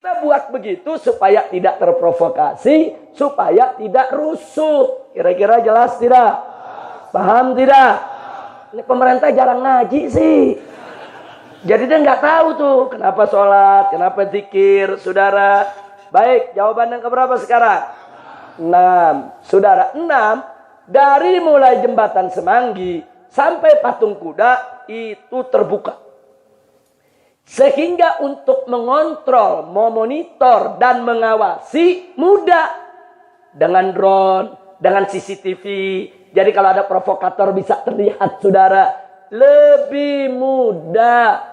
Kita buat begitu supaya tidak terprovokasi, supaya tidak rusuh. Kira-kira jelas tidak? Paham tidak? Ini pemerintah jarang ngaji sih. Jadi dia nggak tahu tuh kenapa sholat, kenapa zikir, saudara. Baik, jawaban yang keberapa sekarang? 6. Saudara, 6. Dari mulai jembatan Semanggi sampai patung kuda itu terbuka. Sehingga untuk mengontrol, memonitor, dan mengawasi mudah. Dengan drone, dengan CCTV. Jadi kalau ada provokator bisa terlihat, saudara. Lebih mudah.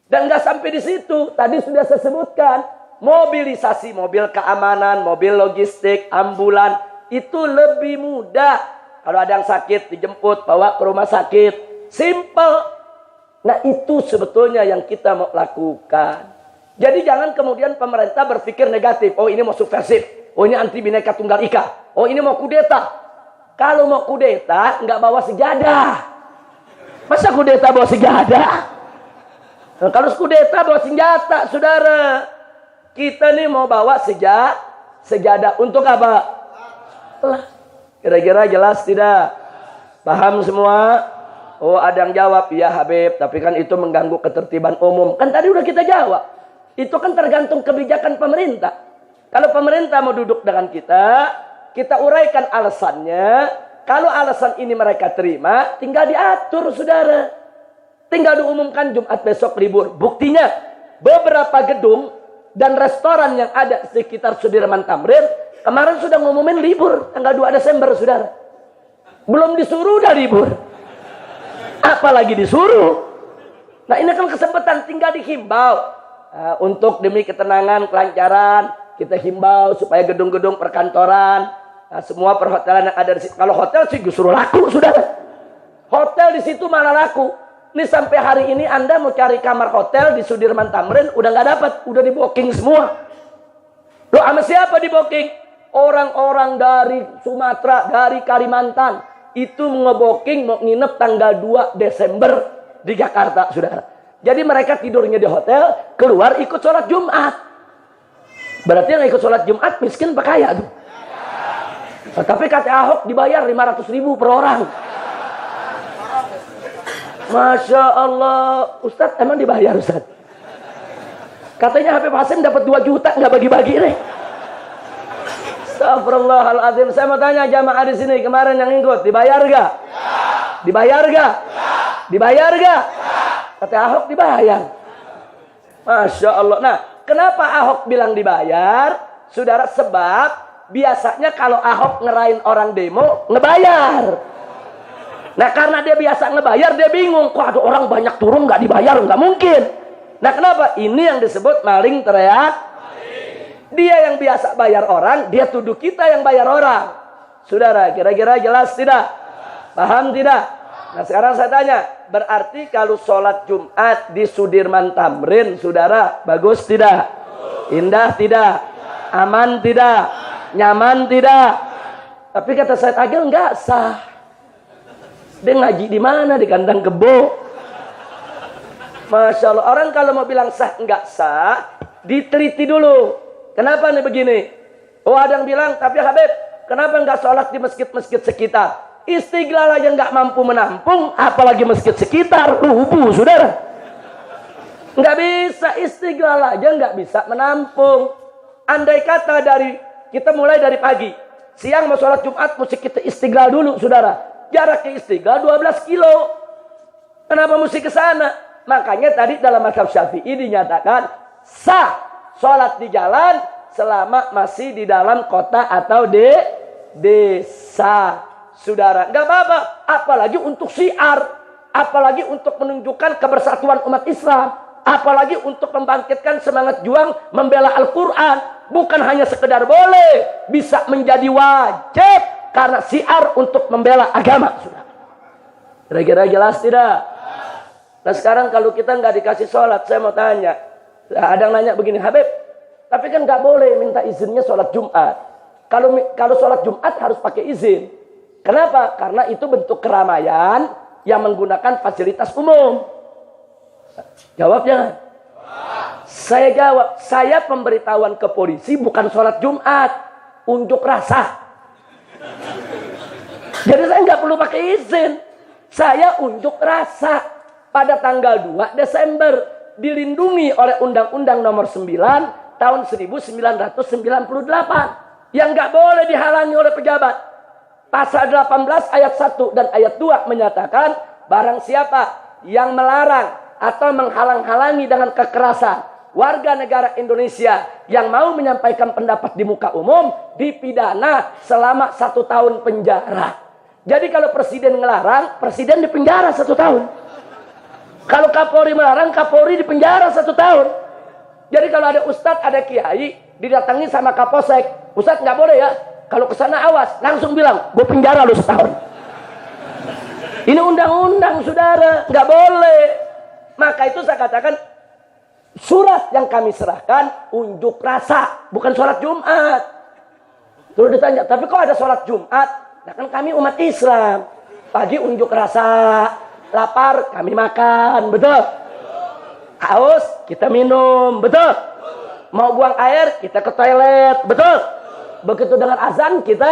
Dan nggak sampai di situ. Tadi sudah saya sebutkan. Mobilisasi mobil keamanan, mobil logistik, ambulan. Itu lebih mudah. Kalau ada yang sakit, dijemput, bawa ke rumah sakit. Simple. Nah itu sebetulnya yang kita mau lakukan. Jadi jangan kemudian pemerintah berpikir negatif. Oh ini mau subversif. Oh ini anti Bhinneka Tunggal Ika. Oh ini mau kudeta. Kalau mau kudeta nggak bawa sejadah. Masa kudeta bawa sejadah? Nah, kalau kudeta bawa senjata, saudara. Kita nih mau bawa sejadah. Untuk apa? Kira-kira jelas tidak? Paham semua? Oh ada yang jawab, ya Habib, tapi kan itu mengganggu ketertiban umum. Kan tadi udah kita jawab. Itu kan tergantung kebijakan pemerintah. Kalau pemerintah mau duduk dengan kita uraikan alasannya. Kalau alasan ini mereka terima, tinggal diatur, saudara. Tinggal diumumkan Jumat besok libur. Buktinya, beberapa gedung dan restoran yang ada di sekitar Sudirman Tamrin, kemarin sudah ngumumin libur, tanggal 2 Desember, saudara. Belum disuruh udah libur. Apalagi disuruh. Nah ini kan kesempatan, tinggal dihimbau. Untuk demi ketenangan, kelancaran, kita himbau supaya gedung-gedung perkantoran, semua perhotelan yang ada di situ. Kalau hotel sih suruh laku, sudah. Hotel di situ malah laku. Ini sampai hari ini Anda mau cari kamar hotel di Sudirman Tamrin, udah nggak dapat, udah di booking semua. Loh sama siapa di booking? Orang-orang dari Sumatera, dari Kalimantan. Itu nge-booking mau nginep tanggal 2 Desember di Jakarta, saudara. Jadi mereka tidurnya di hotel, keluar ikut sholat Jumat. Berarti yang ikut sholat Jumat miskin apa kaya tuh? Nah, tapi kata Ahok dibayar 500.000 per orang. Masya Allah. Ustadz emang dibayar, Ustadz? Katanya Habib Hasim dapat 2 juta nggak bagi-bagi nih. Astagfirullahaladzim. Saya mau tanya jamaah di sini kemarin yang ikut, dibayar gak? Dibayar gak? Dibayar gak? Kata Ahok dibayar. Masya Allah. Nah, kenapa Ahok bilang dibayar? Saudara, sebab biasanya kalau Ahok ngerain orang demo, ngebayar. Nah, karena dia biasa ngebayar, dia bingung. Kok ada orang banyak turun nggak dibayar? Nggak mungkin. Nah, kenapa? Ini yang disebut maling teriak. Dia yang biasa bayar orang, dia tuduh kita yang bayar orang. Saudara, kira-kira jelas tidak? Paham tidak? Nah sekarang saya tanya, berarti kalau sholat Jumat di Sudirman Tamrin, saudara, bagus tidak? Indah tidak? Aman tidak? Nyaman tidak? Tapi kata Said Agil nggak sah. Dia ngaji di mana? Di kandang kebo. Masya Allah, orang kalau mau bilang sah nggak sah, diteliti dulu. Kenapa nih begini? Oh ada yang bilang, tapi Habib, kenapa nggak sholat di masjid-masjid sekitar? Istiqlal aja nggak mampu menampung, apalagi masjid sekitar, rubuh, saudara. Nggak bisa, Istiqlal aja nggak bisa menampung. Andai kata kita mulai dari pagi, siang mau sholat Jumat, mesti kita Istiqlal dulu, saudara. Jarak ke Istiqlal 12 kilo. Kenapa mesti ke sana? Makanya tadi dalam mazhab Syafi'i dinyatakan sah sholat di jalan selama masih di dalam kota atau desa, saudara. Nggak apa-apa, apalagi untuk syiar, apalagi untuk menunjukkan kebersatuan umat Islam, apalagi untuk membangkitkan semangat juang membela Al-Quran. Bukan hanya sekedar boleh, bisa menjadi wajib karena syiar untuk membela agama, saudara. Kira-kira jelas tidak? Nah sekarang kalau kita nggak dikasih sholat, saya mau tanya. Ada yang nanya begini, Habib, tapi kan nggak boleh minta izinnya sholat Jumat. Kalau sholat Jumat harus pakai izin. Kenapa? Karena itu bentuk keramaian yang menggunakan fasilitas umum. Jawab jangan. Saya jawab, saya pemberitahuan ke polisi bukan sholat Jumat, unjuk rasa. Jadi saya nggak perlu pakai izin. Saya unjuk rasa pada tanggal 2 Desember dilindungi oleh Undang-Undang Nomor 9 tahun 1998 yang nggak boleh dihalangi oleh pejabat. Pasal 18 ayat 1 dan ayat 2 menyatakan barang siapa yang melarang atau menghalang-halangi dengan kekerasan warga negara Indonesia yang mau menyampaikan pendapat di muka umum dipidana selama 1 tahun penjara. Jadi kalau presiden ngelarang, presiden dipenjara 1 tahun. Kalau Kapolri melarang, Kapolri dipenjara 1 tahun. Jadi kalau ada ustadz, ada kiai, didatangi sama Kapolsek, ustadz nggak boleh ya. Kalau kesana awas, langsung bilang, gue penjara lu 1 tahun. Ini undang-undang saudara, nggak boleh. Maka itu saya katakan, surat yang kami serahkan unjuk rasa, bukan sholat Jumat. Terus ditanya, tapi kok ada sholat Jumat? Nah kan kami umat Islam. Pagi unjuk rasa, lapar kami makan, betul? Haus kita minum, betul? Mau buang air kita ke toilet, betul? Begitu dengan azan kita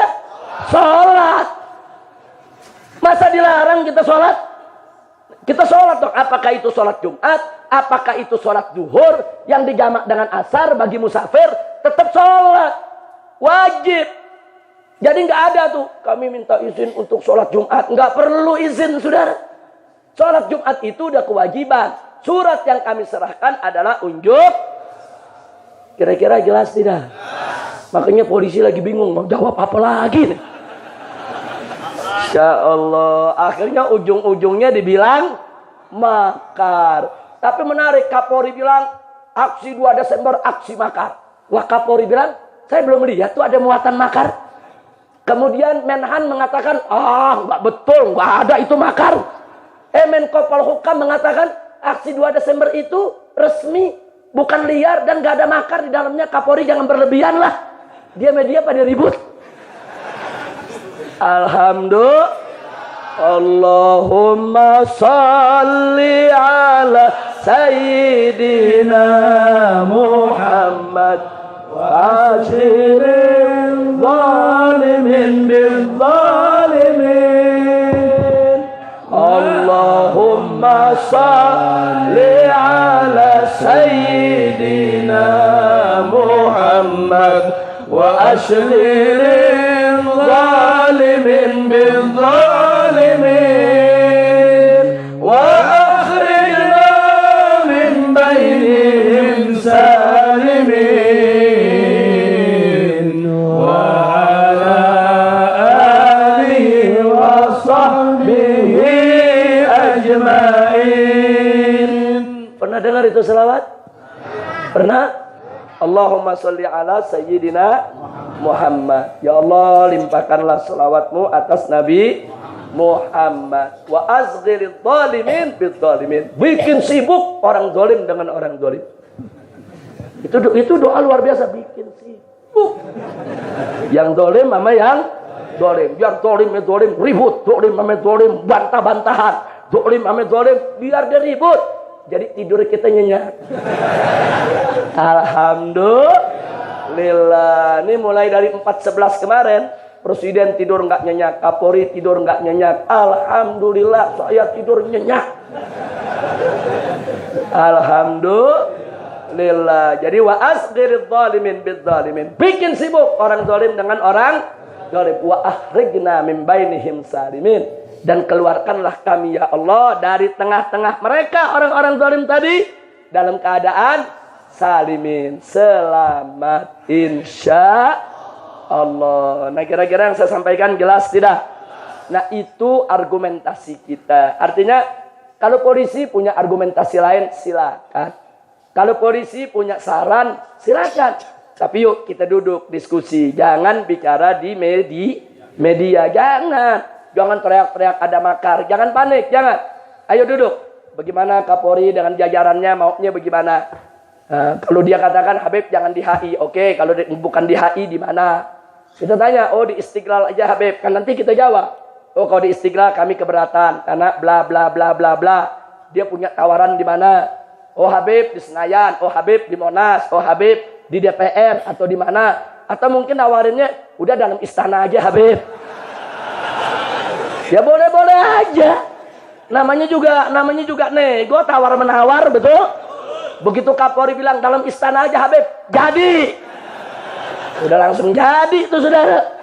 sholat. Masa dilarang kita sholat? Kita sholat dong. Apakah itu sholat Jumat? Apakah itu sholat duhur yang dijamak dengan asar bagi musafir? Tetap sholat. Wajib. Jadi nggak ada tuh. Kami minta izin untuk sholat Jumat. Nggak perlu izin saudara. Sholat Jumat itu udah kewajiban. Surat yang kami serahkan adalah unjuk. Kira-kira jelas tidak? Makanya polisi lagi bingung. Mau jawab apa lagi nih? Insya Allah. Akhirnya ujung-ujungnya dibilang makar. Tapi menarik, Kapolri bilang aksi 2 Desember aksi makar. Wah, Kapolri bilang saya belum lihat tuh ada muatan makar. Kemudian Menhan mengatakan nggak betul, nggak ada itu makar. Menko Polhukam mengatakan aksi 2 Desember itu resmi, bukan liar dan nggak ada makar di dalamnya. Kapolri jangan berlebihan lah. Dia media pada ribut. Alhamdulillah. Allahumma salli ala Sayyidina Muhammad wa ashirin zalimin bil zalimin. Allahumma salli ala Sayyidina Muhammad wa ashirin zalimin bil zalimin wa akhrijna min bainihim salimin wa ala alihi wa sahbihi ajmain. Pernah dengar itu selawat? Pernah? Allahumma sholli ala Sayyidina Muhammad. Ya Allah, limpahkanlah selawatmu atas Nabi Muhammad. Wa azghiril zalimin bil zalimin. Bikin sibuk orang zalim dengan orang zalim. Itu doa luar biasa, bikin sibuk. Yang zalim sama yang zalim. Biar zalim sama zalim ribut, zalim sama zalim bantah-bantahan, zalim sama zalim biar dia ribut. Jadi tidur kita nyenyak. Alhamdulillah. Ini mulai dari 4.11 kemarin. Presiden tidur nggak nyenyak. Kapolri tidur nggak nyenyak. Alhamdulillah saya tidur nyenyak. Alhamdulillah. Jadi wa asghiril zalimin bid zalimin. Bikin sibuk orang zalim dengan orang zalim. Wa akhrijna min bainihim salimin. Dan keluarkanlah kami ya Allah dari tengah-tengah mereka orang-orang zalim tadi dalam keadaan salimin, selamat insya Allah. Nah kira-kira yang saya sampaikan jelas tidak? Nah itu argumentasi kita. Artinya kalau polisi punya argumentasi lain silakan. Kalau polisi punya saran silakan. Tapi yuk kita duduk diskusi. Jangan bicara di media. Jangan teriak-teriak ada makar. Jangan panik, jangan. Ayo duduk. Bagaimana Kapolri dengan jajarannya maunya bagaimana? Kalau dia katakan Habib jangan di HI. Oke, kalau bukan di HI di mana? Kita tanya, oh di Istiqlal aja Habib. Kan nanti kita jawab. Oh kalau di Istiqlal kami keberatan karena bla bla bla bla bla. Dia punya tawaran di mana? Oh Habib di Senayan, oh Habib di Monas, oh Habib di DPR atau di mana? Atau mungkin nawarinnya udah dalam istana aja Habib. Ya boleh-boleh aja. Namanya juga nego, tawar menawar, betul? Begitu Kapolri bilang dalam istana aja Habib, jadi. Udah langsung jadi itu saudara.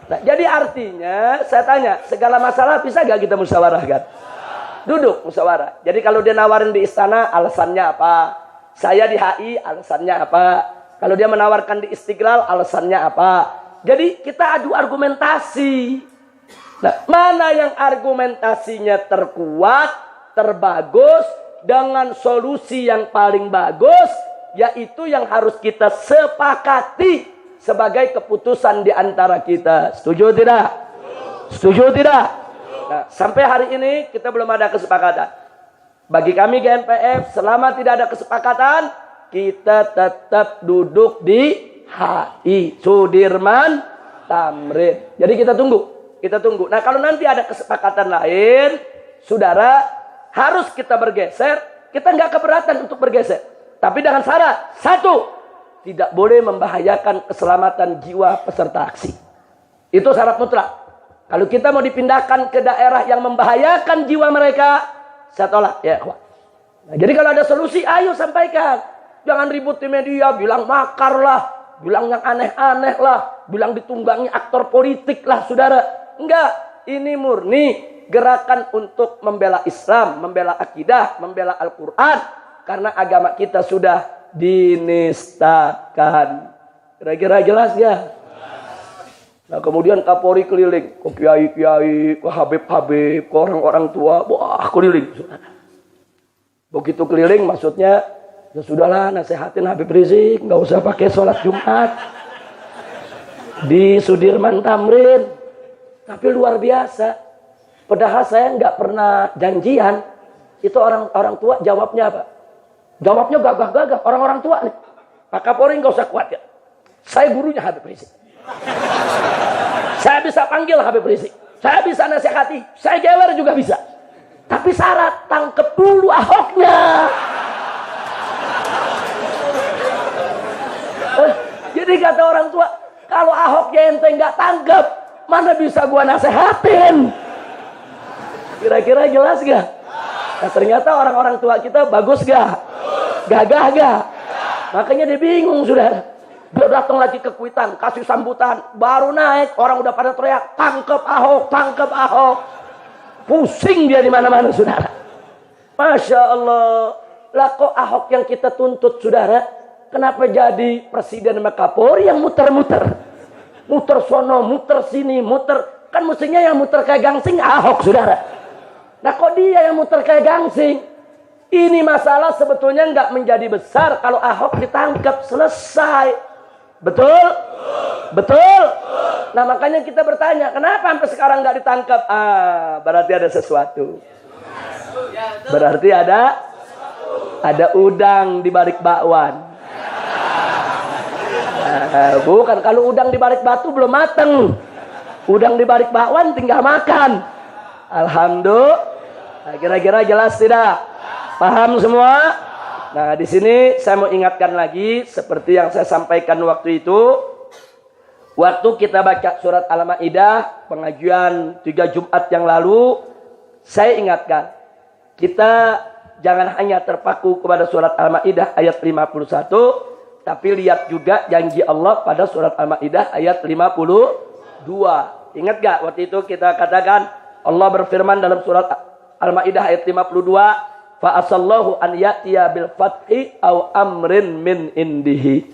Nah, jadi artinya saya tanya, segala masalah bisa gak kita musyawarahkan? Duduk musyawarah. Jadi kalau dia nawarin di istana, alasannya apa? Saya di HI, alasannya apa? Kalau dia menawarkan di Istiqlal, alasannya apa? Jadi kita adu argumentasi. Nah, mana yang argumentasinya terkuat, terbagus, dengan solusi yang paling bagus, yaitu yang harus kita sepakati sebagai keputusan di antara kita. Setuju tidak? Setuju tidak? Nah, sampai hari ini kita belum ada kesepakatan. Bagi kami GNPF, selama tidak ada kesepakatan, kita tetap duduk di HI Sudirman Tamrin. Jadi kita tunggu. Nah kalau nanti ada kesepakatan lain, saudara harus kita bergeser. Kita nggak keberatan untuk bergeser. Tapi dengan syarat, satu, tidak boleh membahayakan keselamatan jiwa peserta aksi. Itu syarat mutlak. Kalau kita mau dipindahkan ke daerah yang membahayakan jiwa mereka, saya tolak. Ya, nah, jadi kalau ada solusi, ayo sampaikan. Jangan ribut di media, bilang makar lah, bilang yang aneh-aneh lah, bilang ditunggangi aktor politik lah, saudara. Enggak, ini murni gerakan untuk membela Islam, membela akidah, membela Al-Quran. Karena agama kita sudah dinistakan. Kira-kira jelas ya? Nah kemudian Kapolri keliling, ke kiai-kiai, ke Habib-Habib, ke orang-orang tua, wah keliling. Begitu keliling maksudnya, ya sudahlah nasehatin Habib Rizik, nggak usah pakai sholat Jumat di Sudirman Tamrin. Tapi luar biasa. Padahal saya nggak pernah janjian. Itu orang tua jawabnya apa? Jawabnya gagah-gagah. Orang-orang tua nih. Pak Kapolri nggak usah kuat ya. Saya gurunya Habib Rizik. Saya bisa panggil Habib Rizik. Saya bisa nasihati. Saya gewer juga bisa. Tapi syarat tangkep dulu Ahoknya. Jadi kata orang tua, kalau Ahoknya ente nggak tangkep, mana bisa gua nasehatin? Kira-kira jelas gak? Nah, ternyata orang-orang tua kita bagus gak? Gagah gak? Makanya dia bingung sudah. Dia datang lagi ke Kuitang, kasih sambutan, baru naik orang udah pada teriak, tangkep Ahok, tangkep Ahok. Pusing dia di mana-mana saudara. Masya Allah. Lah kok Ahok yang kita tuntut saudara? Kenapa jadi presiden sama Kapolri yang muter-muter? Muter sono, muter sini, muter. Kan mestinya yang muter kayak gangsing Ahok, saudara. Nah kok dia yang muter kayak gangsing? Ini masalah sebetulnya nggak menjadi besar kalau Ahok ditangkap, selesai. Betul? Betul? Nah makanya kita bertanya, kenapa sampai sekarang nggak ditangkap? Berarti ada sesuatu. Berarti ada udang di balik bakwan. Bukan, kalau udang di balik batu belum mateng. Udang di balik bakwan tinggal makan. Alhamdulillah. Kira-kira jelas tidak? Paham semua? Nah, di sini saya mau ingatkan lagi seperti yang saya sampaikan waktu itu. Waktu kita baca surat Al-Maidah, pengajian 3 Jumat yang lalu, saya ingatkan, kita jangan hanya terpaku kepada surat Al-Maidah ayat 51, tapi lihat juga janji Allah pada surat Al-Maidah ayat 52. Ingat gak waktu itu kita katakan Allah berfirman dalam surat Al-Maidah ayat 52, fa asallahu an ya'tiya bil fathi aw amrin min indihi.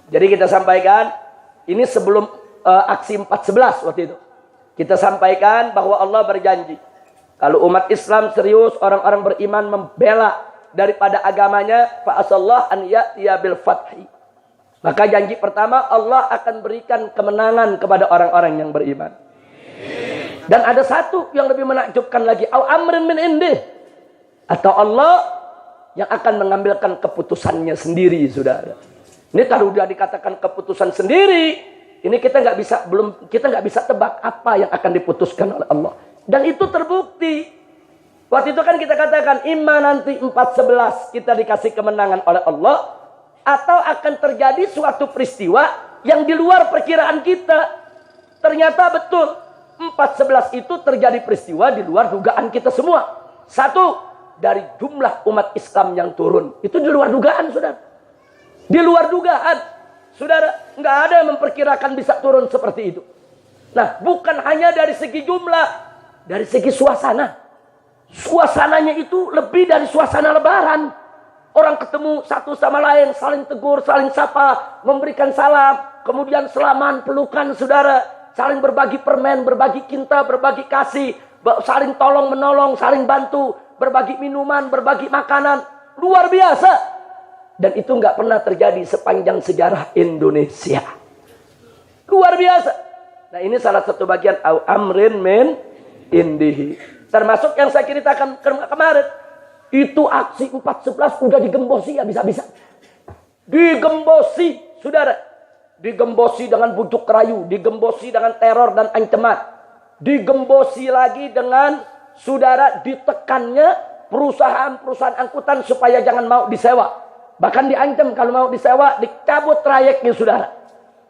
Jadi kita sampaikan ini sebelum aksi 411 waktu itu. Kita sampaikan bahwa Allah berjanji kalau umat Islam serius, orang-orang beriman membela daripada agamanya, fa asallahu an ya'tiya bil fathi. Maka janji pertama, Allah akan berikan kemenangan kepada orang-orang yang beriman. Dan ada satu yang lebih menakjubkan lagi, au amrin min indih, atau Allah yang akan mengambilkan keputusannya sendiri, saudara. Ini kalau sudah dikatakan keputusan sendiri, ini kita nggak bisa tebak apa yang akan diputuskan oleh Allah. Dan itu terbukti. Waktu itu kan kita katakan, imma nanti 4-11 kita dikasih kemenangan oleh Allah, atau akan terjadi suatu peristiwa yang di luar perkiraan kita. Ternyata betul, 4-11 itu terjadi peristiwa di luar dugaan kita semua. Satu, dari jumlah umat Islam yang turun. Itu di luar dugaan, saudara. Di luar dugaan. Saudara, nggak ada yang memperkirakan bisa turun seperti itu. Nah, bukan hanya dari segi jumlah, dari segi suasana. Suasananya itu lebih dari suasana lebaran. Orang ketemu satu sama lain, saling tegur, saling sapa, memberikan salam, kemudian selaman, pelukan, saudara, saling berbagi permen, berbagi cinta, berbagi kasih, saling tolong menolong, saling bantu, berbagi minuman, berbagi makanan. Luar biasa. Dan itu nggak pernah terjadi sepanjang sejarah Indonesia. Luar biasa. Nah, ini salah satu bagian au amrin min indihi. Termasuk yang saya ceritakan kemarin. Itu aksi 4-11 udah digembosi habis-habisan. Digembosi, saudara. Digembosi dengan bujuk rayu. Digembosi dengan teror dan ancaman. Digembosi lagi dengan, saudara, ditekannya perusahaan-perusahaan angkutan supaya jangan mau disewa. Bahkan diancam kalau mau disewa, dicabut trayeknya, saudara.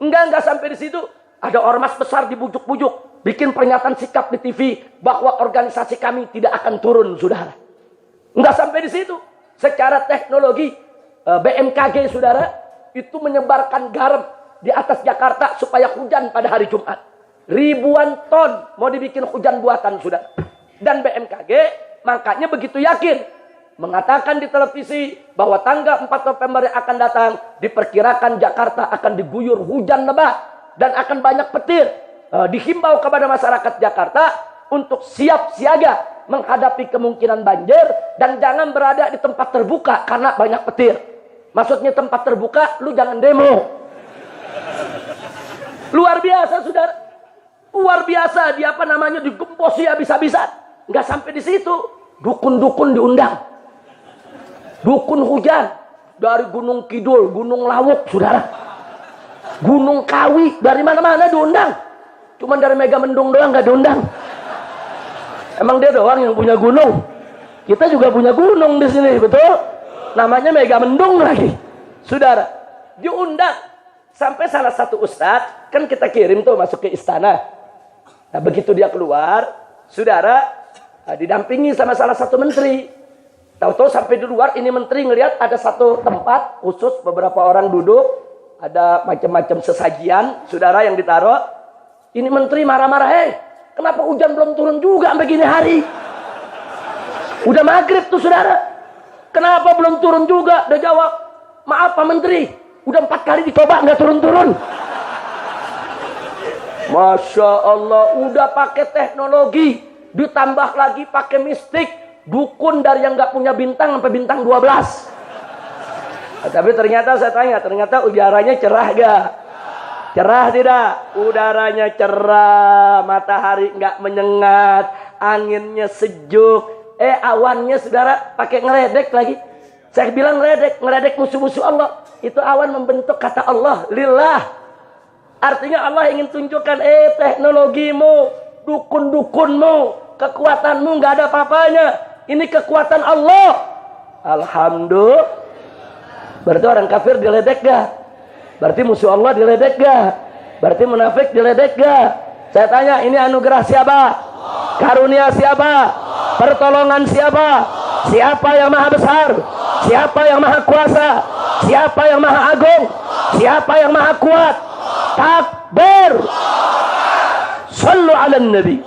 Enggak sampai di situ. Ada ormas besar dibujuk-bujuk. Bikin pernyataan sikap di TV bahwa organisasi kami tidak akan turun, saudara. Enggak sampai di situ. Secara teknologi, BMKG, saudara, itu menyebarkan garam di atas Jakarta supaya hujan pada hari Jumat. Ribuan ton mau dibikin hujan buatan, saudara. Dan BMKG makanya begitu yakin. Mengatakan di televisi bahwa tanggal 4 November yang akan datang, diperkirakan Jakarta akan diguyur hujan lebat dan akan banyak petir. Dihimbau kepada masyarakat Jakarta untuk siap siaga menghadapi kemungkinan banjir dan jangan berada di tempat terbuka karena banyak petir. Maksudnya tempat terbuka, lu jangan demo. Luar biasa, saudara. Luar biasa, dia digembosi habis-habisan. Nggak sampai di situ, dukun-dukun diundang. Dukun hujan dari Gunung Kidul, Gunung Lawuk, saudara. Gunung Kawi, dari mana-mana diundang. Cuman dari Mega Mendung doang nggak diundang. Emang dia doang yang punya gunung. Kita juga punya gunung di sini, betul? Namanya Mega Mendung lagi. Saudara, diundang. Sampai salah satu ustadz, kan kita kirim tuh masuk ke istana. Nah, begitu dia keluar, saudara, didampingi sama salah satu menteri. Tahu-tahu sampai di luar, ini menteri ngelihat ada satu tempat khusus, beberapa orang duduk, ada macam-macam sesajian, saudara, yang ditaruh. Ini menteri marah-marah, kenapa hujan belum turun juga sampai gini hari? Udah maghrib tuh, saudara. Kenapa belum turun juga? Dia jawab, maaf Pak Menteri, udah 4 kali dicoba nggak turun-turun. Masya Allah, udah pakai teknologi, ditambah lagi pakai mistik. Dukun dari yang nggak punya bintang sampai bintang 12. Tapi ternyata saya tanya, ternyata udaranya cerah gak? Cerah tidak? Udaranya cerah, matahari nggak menyengat, anginnya sejuk. Awannya, saudara, pakai ngeledek lagi. Saya bilang ngeledek musuh-musuh Allah. Itu awan membentuk kata Allah, lillah. Artinya Allah ingin tunjukkan, teknologimu, dukun-dukunmu, kekuatanmu nggak ada apa-apanya. Ini kekuatan Allah. Alhamdulillah. Berarti orang kafir diledek gak? Berarti musuh Allah diledek gak? Berarti munafik diledek gak? Saya tanya, ini anugerah siapa? Karunia siapa? Pertolongan siapa? Siapa yang maha besar? Siapa yang maha kuasa? Siapa yang maha agung? Siapa yang maha kuat? Takbir. Sallu ala nabi.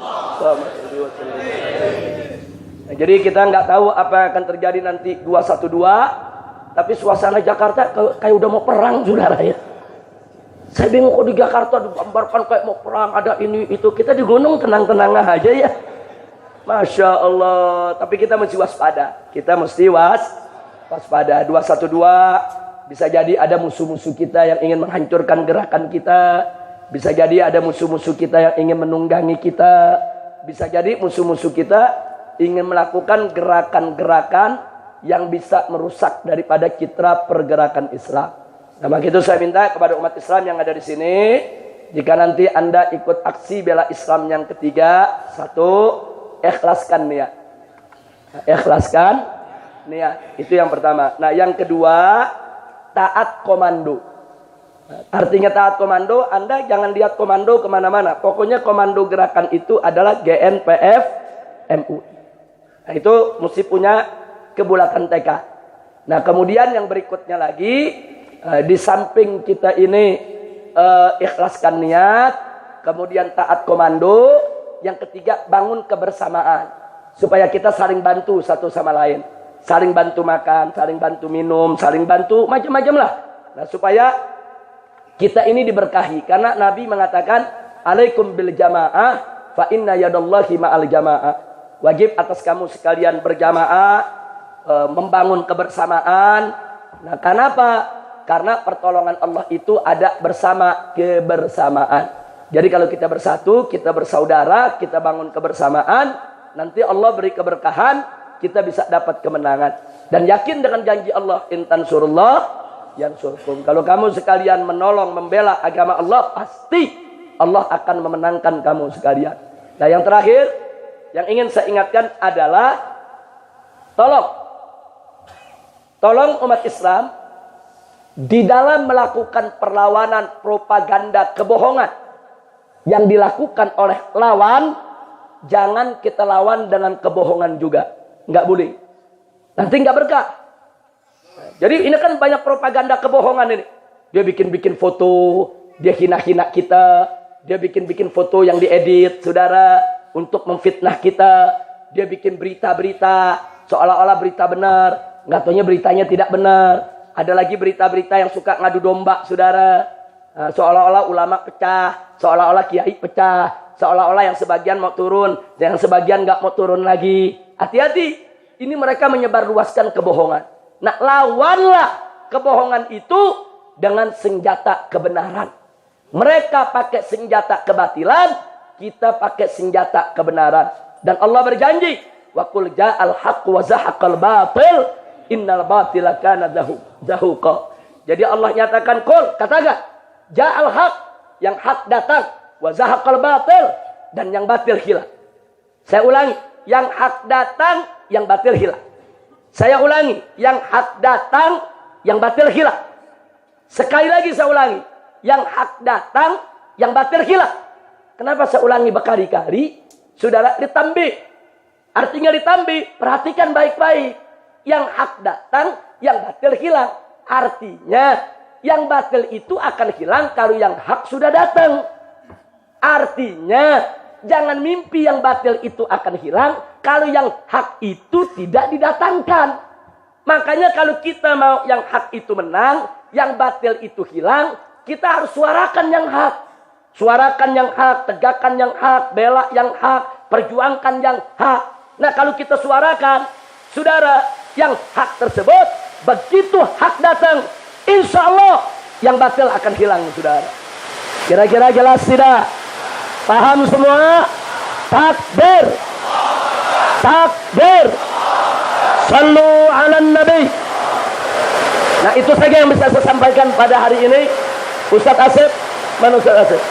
Nah, jadi kita nggak tahu apa yang akan terjadi nanti 212, tapi suasana Jakarta kayak udah mau perang, saudara, ya. Saya bingung kok di Jakarta digambarkan kayak mau perang, ada ini itu. Kita di gunung tenang-tenang aja, ya. Masya Allah. Tapi kita mesti waspada. Kita mesti waspada. 212 bisa jadi ada musuh-musuh kita yang ingin menghancurkan gerakan kita. Bisa jadi ada musuh-musuh kita yang ingin menunggangi kita. Bisa jadi musuh-musuh kita ingin melakukan gerakan-gerakan yang bisa merusak daripada citra pergerakan Islam. Nah, maka itu saya minta kepada umat Islam yang ada di sini, jika nanti Anda ikut aksi bela Islam yang ketiga, 1, ikhlaskan niat. Ikhlaskan niat. Itu yang pertama. Nah, yang kedua, taat komando. Artinya taat komando, Anda jangan lihat komando kemana-mana. Pokoknya komando gerakan itu adalah GNPF MUI. Nah, itu mesti punya kebulatan tekad. Nah, kemudian yang berikutnya lagi, di samping kita ini ikhlaskan niat, kemudian taat komando, yang ketiga bangun kebersamaan. Supaya kita saling bantu satu sama lain. Saling bantu makan, saling bantu minum, saling bantu macam-macam lah. Nah, supaya kita ini diberkahi. Karena Nabi mengatakan, alaikum bil jamaah, fa inna yadallahi ma'al jamaah. Wajib atas kamu sekalian berjamaah, membangun kebersamaan. Nah, kenapa? Karena pertolongan Allah itu ada bersama kebersamaan. Jadi kalau kita bersatu, kita bersaudara, kita bangun kebersamaan, nanti Allah beri keberkahan, kita bisa dapat kemenangan. Dan yakin dengan janji Allah, intan surullah yang surkum. Kalau kamu sekalian menolong, membela agama Allah, pasti Allah akan memenangkan kamu sekalian. Nah, yang terakhir, yang ingin saya ingatkan adalah, tolong umat Islam di dalam melakukan perlawanan propaganda kebohongan yang dilakukan oleh lawan, jangan kita lawan dengan kebohongan juga. Nggak boleh. Nanti nggak berkah. Jadi ini kan banyak propaganda kebohongan ini. Dia bikin-bikin foto, dia hina-hina kita, dia bikin-bikin foto yang diedit, saudara, untuk memfitnah kita. Dia bikin berita-berita, seolah-olah berita benar, nggak taunya beritanya tidak benar. Ada lagi berita-berita yang suka ngadu domba, saudara. Seolah-olah ulama pecah, seolah-olah kiai pecah, seolah-olah yang sebagian mau turun, yang sebagian nggak mau turun lagi. Hati-hati, ini mereka menyebarluaskan kebohongan. Nah, lawanlah kebohongan itu dengan senjata kebenaran. Mereka pakai senjata kebatilan, kita pakai senjata kebenaran. Dan Allah berjanji, wa qul ja'al haqq wa zahaqal batil, innal batila kana zahuqa. Jadi Allah nyatakan, qul, katakan, ja'al haqq, yang hak datang, wa zahaqal batil, dan yang batil hilang. Saya ulangi, yang hak datang, yang batil hilang. Saya ulangi, yang hak datang, yang batil hilang. Sekali lagi saya ulangi, yang hak datang, yang batil hilang. Kenapa saya ulangi berkali-kali? Saudara, ditambih. Artinya ditambih, perhatikan baik-baik. Yang hak datang, yang batil hilang. Artinya, yang batil itu akan hilang kalau yang hak sudah datang. Artinya, jangan mimpi yang batil itu akan hilang kalau yang hak itu tidak didatangkan. Makanya kalau kita mau yang hak itu menang, yang batil itu hilang, kita harus suarakan yang hak. Suarakan yang hak, tegakkan yang hak, bela yang hak, perjuangkan yang hak. Nah, kalau kita suarakan, saudara, yang hak tersebut, begitu hak datang, insya Allah yang batil akan hilang, saudara. Kira-kira jelas tidak? Paham semua? Takbir. Takbir. Sallu ala nabi. Nah, itu saja yang bisa saya sampaikan pada hari ini. Ustaz Asep, mana Ustaz Asep?